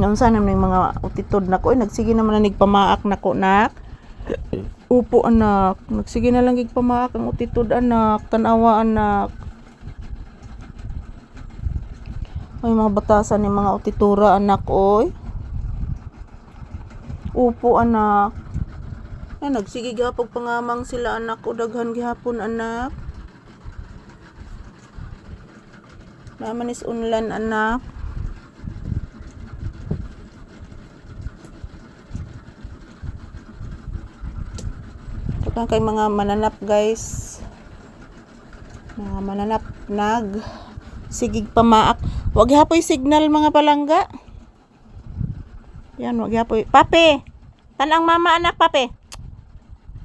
Ngayon sana may mga utitod na ko. Nagsige naman na nagpamaak na ko, nak. Upo, anak. Nagsige na lang nagpamaak ang utitod, anak. Tanawa, anak. Ay, mga batasan ni mga utitura, anak, oy. Upo, anak. Ay, nagsige gihapon pangamang sila, anak. O daghan gihapon, anak. Naman is unlan, anak. Ito kay mga mananap, guys. Mga mananap sigig pamaak. Wag hapoy signal, mga palangga. Yan, wag hapoy. Pape! Tanang mama, anak, pape.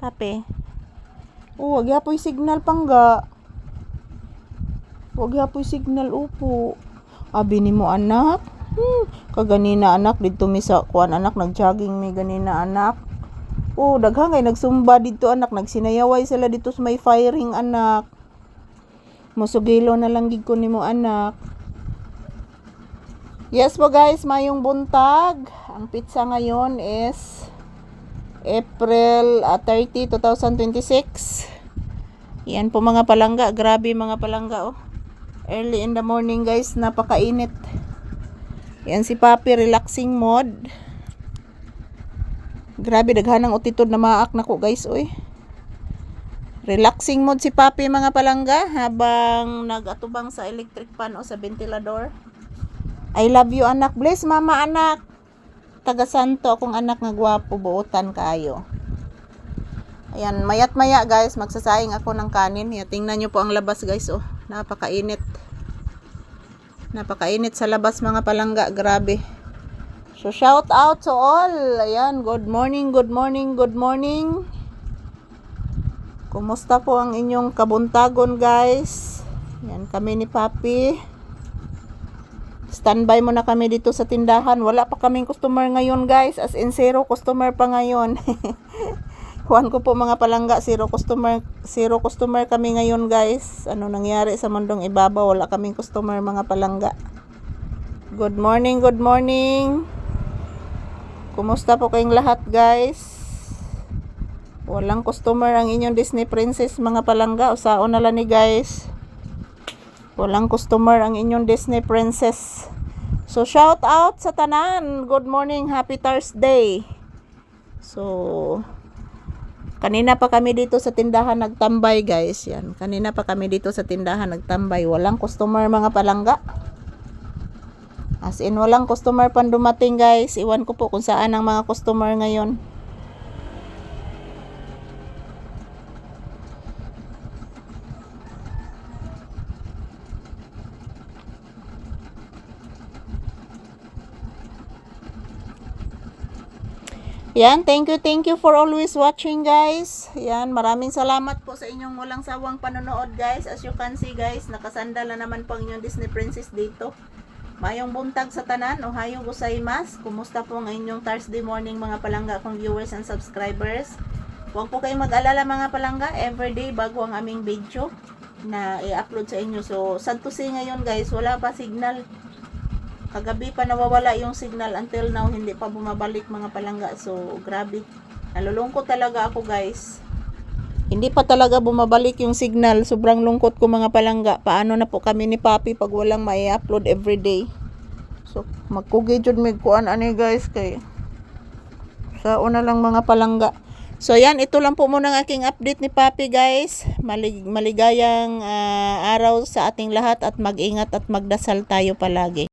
Pape. Oh, wag hapoy signal, pangga. Wag hapoy signal, upo. Abi ni mo, anak. Kaganina, anak, dito mi sa kuan, anak, nagjogging mi ganina, anak. Oh, daghang kay nagsumba dito, anak, nagsinayaway sila dito sa may firing, anak. Musugilo na lang gid ko nimo, anak. Yes po, guys, mayong buntag. Ang pizza ngayon is April 30, 2026. Yan po, mga palangga. Grabe, mga palangga, oh. Early in the morning, guys, napakainit. Yan si Papi, relaxing mode. Grabe, daghanang utitod na maak na ko, guys, oy. Relaxing mode si Papi, mga palangga, habang nag-atubang sa electric fan o sa ventilador. I love you, anak. Bless, mama, anak. Taga Santo akong anak nga gwapo, buotan kayo. Ayan, mayat maya, guys, magsasaing ako ng kanin. Tingnan nyo po ang labas, guys, oh. Napakainit. Napakainit sa labas, mga palangga. Grabe. So, shout out to all. Ayan, good morning, good morning, good morning. Kumusta po ang inyong kabuntagon, guys? Ayan, kami ni Papi. Standby muna kami dito sa tindahan. Wala pa kaming customer ngayon, guys. As in, 0 customer pa ngayon. Kuhan ko po, mga palangga, 0 customer kami ngayon, guys. Ano nangyari sa mundong ibabaw? Wala kaming customer, mga palangga. Good morning, good morning. Kumusta po kayong lahat, guys? Walang customer ang inyong Disney Princess, mga palangga. Usaon na lang ni, guys. Walang customer ang inyong Disney Princess. So, shout out sa tanan. Good morning, happy Thursday. So, kanina pa kami dito sa tindahan nagtambay, guys. Yan, kanina pa kami dito sa tindahan nagtambay. Walang customer, mga palangga. As in, walang customer pan dumating, guys. Iwan ko po kung saan ang mga customer ngayon. Yan, thank you for always watching, guys. Yan, maraming salamat po sa inyong walang sawang panonood, guys. As you can see, guys, nakasandal na naman po ang inyong Disney Princess dito. Mayong buntag sa tanan, ohayo gozaimasu. Kumusta po ang inyong Thursday morning, mga palangga kong viewers and subscribers? Huwag po kayong mag-alala, mga palangga, everyday bago ang aming video na i-upload sa inyo. So, sad to say ngayon, guys, wala pa signal. Kagabi pa nawawala yung signal, until now hindi pa bumabalik, mga palangga. So, grabe. Nalulungkot talaga ako, guys. Hindi pa talaga bumabalik yung signal. Sobrang lungkot ko, mga palangga. Paano na po kami ni Papi pag walang mai-upload everyday? So, magkugi jud mig kuan ani, guys, kay sa una lang, mga palangga. So, yan, ito lang po muna ang aking update ni Papi, guys. Maligayang araw sa ating lahat at mag-ingat at magdasal tayo palagi.